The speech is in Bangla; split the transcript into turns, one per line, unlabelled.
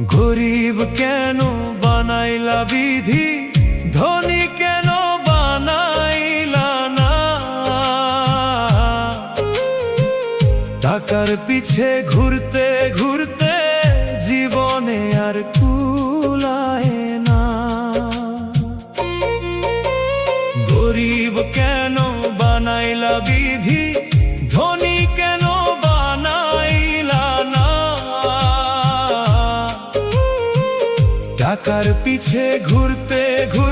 গরিব কেন বানাইলা বিধি, ধনী কেন বানাইলা না? টাকার পিছে ঘুরতে ঘুরতে জীবনে আর কুলায় না। গরিব কেন বানাইলা বিধি, ধনী কেন বানাইলা না? টাকার পিছে ঘুরতে ঘুরতে